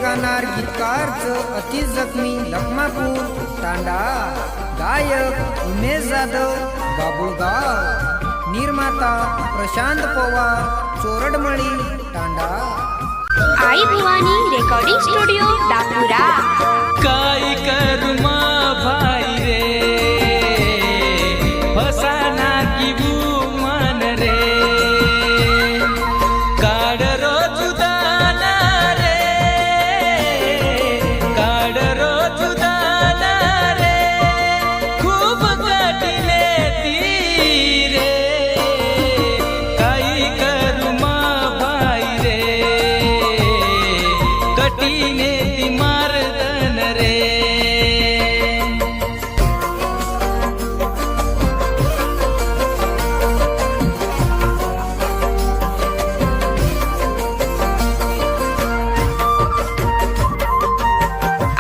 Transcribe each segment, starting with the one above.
गाणार गीतकारच अति जखमी लखमापूर तांडा, गायक उमेश जाधव बाबुळगाव, निर्माता प्रशांत पवार चोरडमळी तांडा। आई भवानी रेकॉर्डिंग स्टुडिओ दापुरा। काय करू मा भाई रे फसाना की मन रे, काढ रोज दाना रे, काढ रोज दाना रे, खूप कठीणे ती रे, काही करू मा भाई रे कठीणे ती मारदन रे।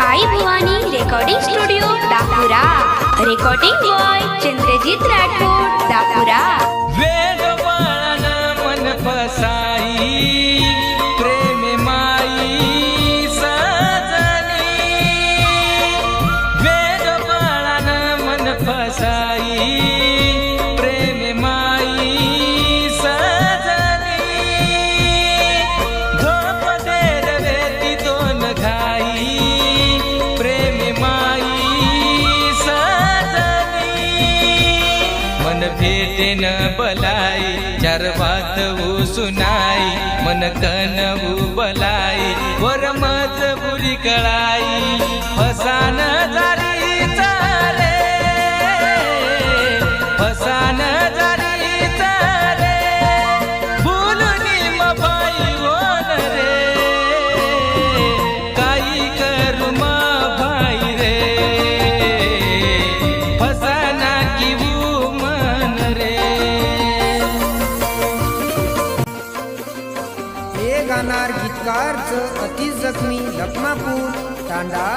आई भवानी रेकॉर्डिंग स्टुडिओ दापुरा। रेकॉर्डिंग बॉय चंद्रजीत राठोड दापुरा। वेद बाळान मन फसाई प्रेम माई सजनी, वेद बाळान मन फसाई प्रेम माई सजनी, झोप दे रे ती दोन घाई प्रेम माई सजनी, मन भेटे न बलाई चार बात सुनाई, मन कनवू बलाई वर मजबुरी कळाई, फसान जारी चारे, फसान जारी चारे, भूलुनी मबाई होन रे, काही करू मा भाई रे फसाना की मन रे। हे गाणार गीतकारच अति जखमी लखमापूर तांडा,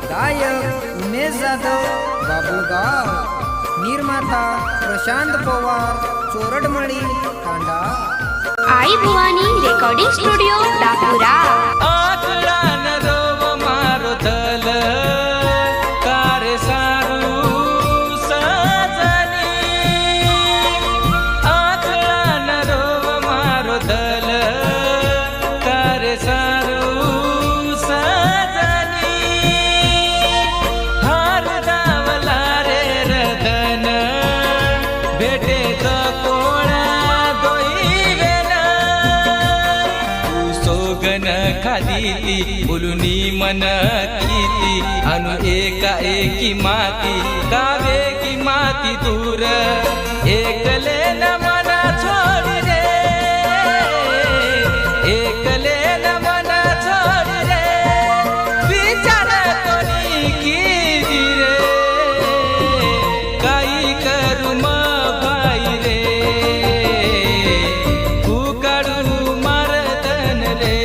गायक उमेश जाधव बाबुळगाव, निर्माता प्रशांत पवार चोरडमळी तांडा। आई भवानी रेकॉर्डिंग स्टुडिओ दापुरा। आकड़ा न रोव मारो दल कारे सारू सजनी, आकड़ा न रोव मारो दल कारे सारू सजनी, हार दावला रे रदन भेटे कोणा दोई वेना, सोगन खादीती बोलुनी मन कीती, अनु एका एकी माती गावे की माती दूर, एकले न मना छोड़ रे, एकले न मना छोड़ रे, विचार कोणी की रे, काही करू मा भाई रे तू काढू मारदन रे।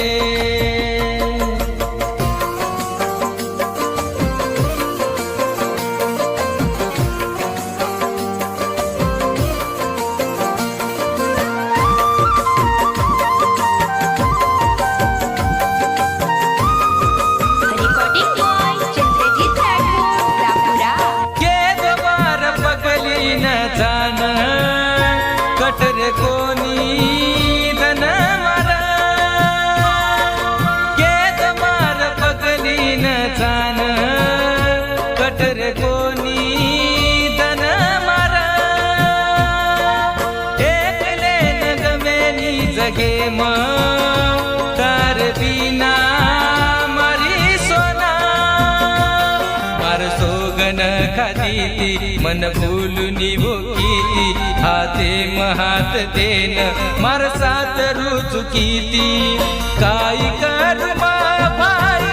रेकॉर्डिंग बॉय चंद्रजीत राठोड दापुरा। के दोबार पगली न जान कटरे कोणी धन मारा, के दोबार पगली न जान कटरे कोणी धन मारा, एकले न गमेनी जगे म तार बिना मरी सोना, मार सोगन खादीती मन भूलुनी भोकीती, हाते महात देन मार सात रुचुकीती, काय करू मा भाई